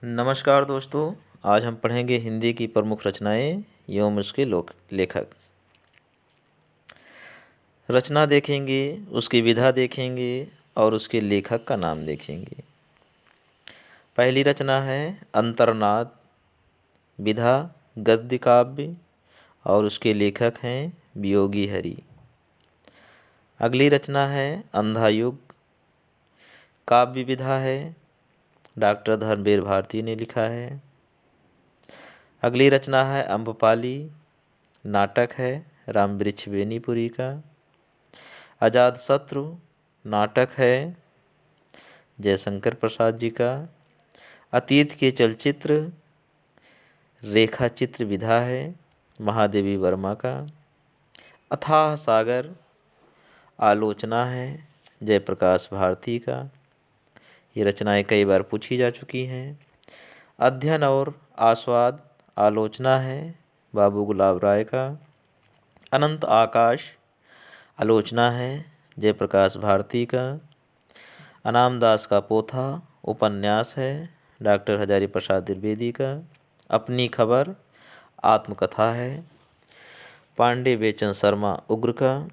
नमस्कार दोस्तों। आज हम पढ़ेंगे हिंदी की प्रमुख रचनाएं एवं उसके लेखक। रचना देखेंगे, उसकी विधा देखेंगे और उसके लेखक का नाम देखेंगे। पहली रचना है अंतर्नाद, विधा गद्य काव्य और उसके लेखक हैं वियोगी हरि। अगली रचना है अंधा युग, काव्य विधा है डॉक्टर धर्मवीर भारती ने लिखा है। अगली रचना है अम्बपाली, नाटक है रामवृक्ष बेनीपुरी का। अजातशत्रु नाटक है जयशंकर प्रसाद जी का। अतीत के चलचित्र रेखा चित्र विधा है महादेवी वर्मा का। अथाह सागर आलोचना है जयप्रकाश भारती का। ये रचनाएं कई बार पूछी जा चुकी हैं। अध्ययन और आस्वाद आलोचना है बाबू गुलाब राय का। अनंत आकाश आलोचना है जयप्रकाश भारती का। अनामदास का पोथा उपन्यास है डॉक्टर हजारी प्रसाद द्विवेदी का। अपनी खबर आत्मकथा है पांडे बेचन शर्मा उग्र का।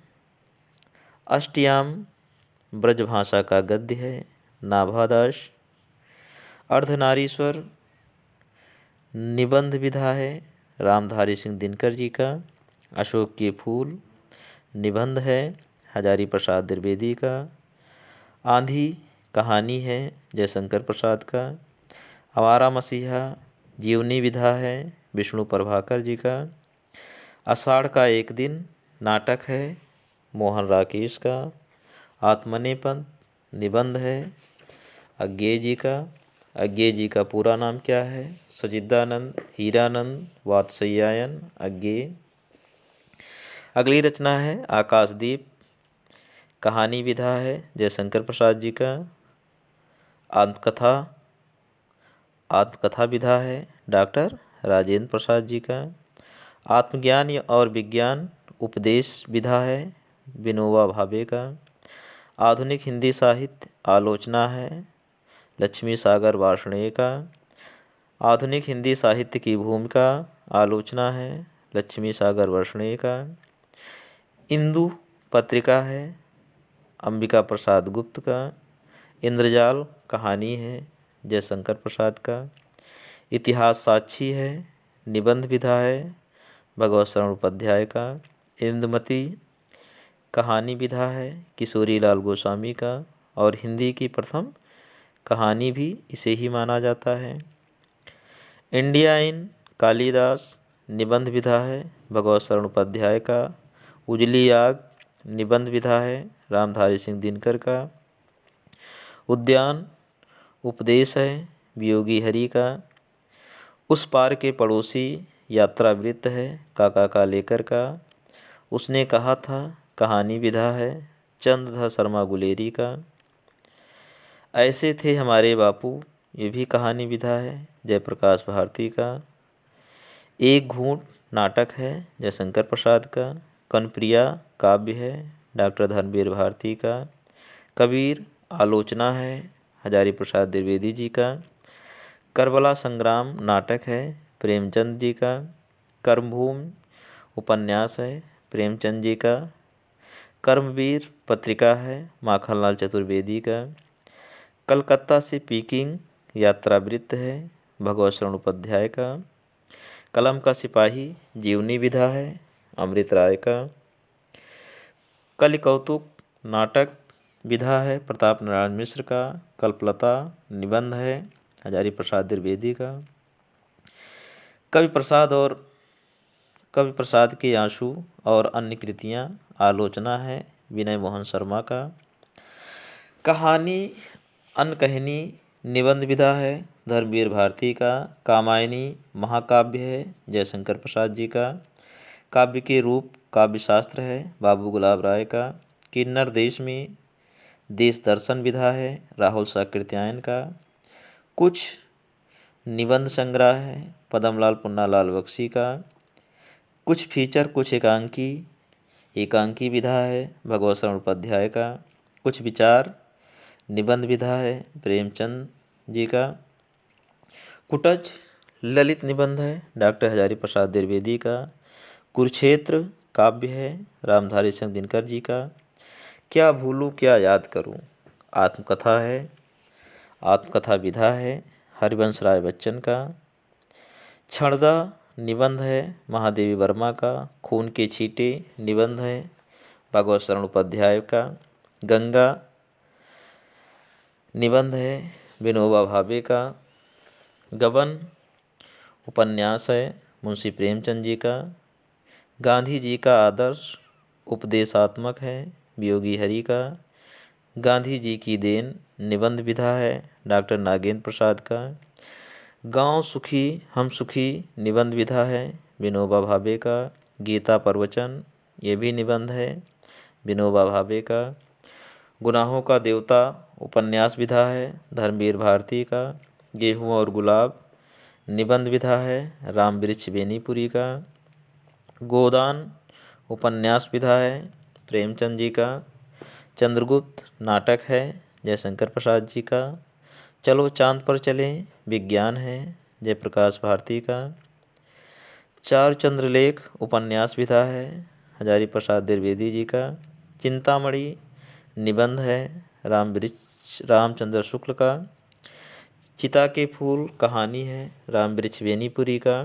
अष्टयाम ब्रजभाषा का गद्य है नाभादास। अर्धनारीश्वर निबंध विधा है रामधारी सिंह दिनकर जी का। अशोक के फूल निबंध है हजारी प्रसाद द्विवेदी का। आंधी कहानी है जयशंकर प्रसाद का। आवारा मसीहा जीवनी विधा है विष्णु प्रभाकर जी का। आषाढ़ का एक दिन नाटक है मोहन राकेश का। आत्मनेपन निबंध है अज्ञेय जी का। अज्ञेय जी का पूरा नाम क्या है? सचिदानंद हीरानंद वात्स्यायन अज्ञेय। अगली रचना है आकाशदीप, कहानी विधा है जयशंकर प्रसाद जी का। आत्मकथा आत्मकथा विधा है डॉक्टर राजेंद्र प्रसाद जी का। आत्मज्ञान और विज्ञान उपदेश विधा है विनोबा भावे का। आधुनिक हिंदी साहित्य आलोचना है लक्ष्मी सागर वार्ष्णेय का। आधुनिक हिंदी साहित्य की भूमिका आलोचना है लक्ष्मी सागर वार्ष्णेय का। इंदु पत्रिका है अंबिका प्रसाद गुप्त का। इंद्रजाल कहानी है जयशंकर प्रसाद का। इतिहास साक्षी है निबंध विधा है भगवत शरण उपाध्याय का। इंदुमती कहानी विधा है किशोरी लाल गोस्वामी का और हिंदी की प्रथम कहानी भी इसे ही माना जाता है। इंडिया इन कालिदास निबंध विधा है भगवत शरण उपाध्याय का। उजली आग निबंध विधा है रामधारी सिंह दिनकर का। उद्यान उपदेश है वियोगी हरि का। उस पार के पड़ोसी यात्रा वृत्त है काका का लेकर का। उसने कहा था कहानी विधा है चंद्रधर शर्मा गुलेरी का। ऐसे थे हमारे बापू ये भी कहानी विधा है जयप्रकाश भारती का। एक घूंट नाटक है जयशंकर प्रसाद का। कनप्रिया काव्य है डॉक्टर धर्मवीर भारती का। कबीर आलोचना है हजारी प्रसाद द्विवेदी जी का। करबला संग्राम नाटक है प्रेमचंद जी का। कर्मभूमि उपन्यास है प्रेमचंद जी का। कर्मवीर पत्रिका है माखनलाल चतुर्वेदी का। कलकत्ता से पीकिंग यात्रा वृत्त है भगवत शरण उपाध्याय का। कलम का सिपाही जीवनी विधा है अमृत राय का। कलिकौतुक नाटक विधा है प्रताप नारायण मिश्र का। कल्पलता निबंध है हजारी प्रसाद द्विवेदी का। कवि प्रसाद के आंसू और अन्य कृतियां आलोचना है विनय मोहन शर्मा का। कहानी अनकहनी निबंध विधा है धर्मवीर भारती का। कामायनी महाकाव्य है जयशंकर प्रसाद जी का। काव्य के रूप काव्य शास्त्र है बाबू गुलाब राय का। किन्नर देश में देश दर्शन विधा है राहुल साकृत्यायन का। कुछ निबंध संग्रह है पदमलाल पुन्नालाल बख्शी का। कुछ फीचर कुछ एकांकी विधा है भगवत शरण उपाध्याय का। कुछ विचार निबंध विधा है प्रेमचंद जी का। कुटज ललित निबंध है डॉक्टर हजारी प्रसाद द्विवेदी का। कुरुक्षेत्र काव्य है रामधारी सिंह दिनकर जी का। क्या भूलूं क्या याद करूं आत्मकथा है, आत्मकथा विधा है हरिवंश राय बच्चन का। क्षणदा निबंध है महादेवी वर्मा का। खून के छींटे निबंध है भगवत शरण उपाध्याय का। गंगा निबंध है विनोबा भावे का। गबन उपन्यास है मुंशी प्रेमचंद जी का। गांधी जी का आदर्श उपदेशात्मक है वियोगी हरि का। गांधी जी की देन निबंध विधा है डॉक्टर नागेंद्र प्रसाद का। गांव सुखी हम सुखी निबंध विधा है विनोबा भावे का। गीता प्रवचन ये भी निबंध है विनोबा भावे का। गुनाहों का देवता उपन्यास विधा है धर्मवीर भारती का। गेहूं और गुलाब निबंध विधा है रामवृक्ष बेनीपुरी का। गोदान उपन्यास विधा है प्रेमचंद जी का। चंद्रगुप्त नाटक है जयशंकर प्रसाद जी का। चलो चांद पर चलें विज्ञान है जयप्रकाश भारती का। चार चंद्रलेख उपन्यास विधा है हजारी प्रसाद द्विवेदी जी का। चिंतामणि निबंध है रामचंद्र शुक्ल का। चिता के फूल कहानी है रामवृक्ष बेनीपुरी का।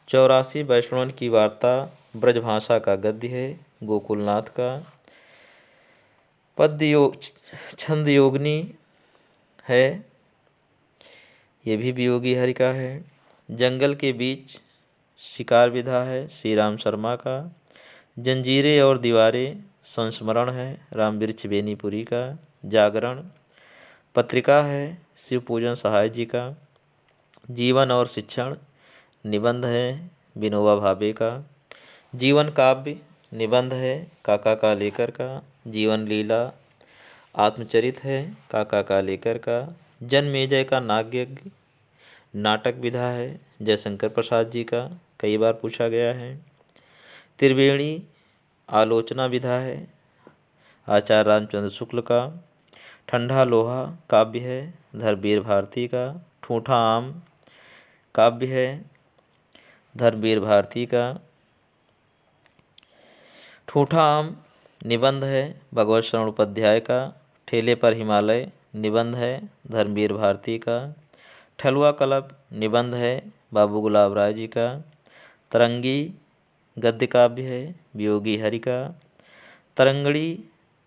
84 वैष्णवन की वार्ता ब्रजभाषा का गद्य है गोकुलनाथ का। पद्य योग छंद योगनी है ये भी वियोगी हरि का है। जंगल के बीच शिकार विधा है श्री राम शर्मा का। जंजीरें और दीवारें संस्मरण है रामवृक्ष बेनीपुरी का। जागरण पत्रिका है शिव पूजन सहाय जी का। जीवन और शिक्षण निबंध है विनोबा भावे का। जीवन काव्य निबंध है काका का लेकर का। जीवन लीला आत्मचरित है काका का लेकर का। जन्मेजय का नागयज्ञ नाटक विधा है जयशंकर प्रसाद जी का, कई बार पूछा गया है। त्रिवेणी आलोचना विधा है आचार्य रामचंद्र शुक्ल का। ठंडा लोहा काव्य है धर्मवीर भारती का। ठूठा आम काव्य है धर्मवीर भारती का। ठूठा आम निबंध है भगवत शरण उपाध्याय का। ठेले पर हिमालय निबंध है धर्मवीर भारती का। ठलुआ कलब निबंध है बाबू गुलाब राय जी का। तरंगी गद्य काव्य है वियोगी हरि का। तरंगड़ी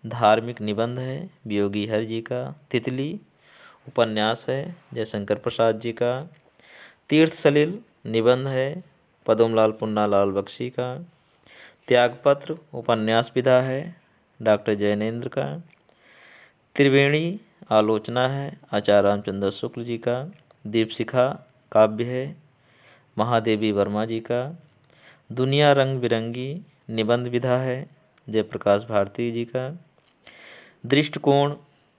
धार्मिक निबंध है वियोगी हरि जी का। तितली उपन्यास है जयशंकर प्रसाद जी का। तीर्थ सलिल निबंध है पद्मलाल पुन्नालाल बख्शी का। त्यागपत्र उपन्यास विधा है डॉक्टर जैनेन्द्र का। त्रिवेणी आलोचना है आचार्य रामचंद्र शुक्ल जी का। दीपशिखा काव्य है महादेवी वर्मा जी का। दुनिया रंग बिरंगी निबंध विधा है जयप्रकाश भारती जी का। दृष्टिकोण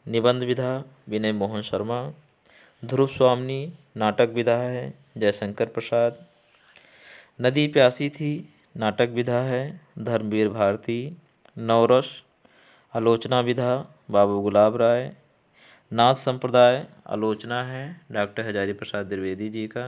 निबंध विधा विनय मोहन शर्मा। ध्रुव स्वामिनी नाटक विधा है जयशंकर प्रसाद। नदी प्यासी थी नाटक विधा है धर्मवीर भारती। नवरस आलोचना विधा बाबू गुलाब राय। नाथ संप्रदाय आलोचना है डॉक्टर हजारी प्रसाद द्विवेदी जी का।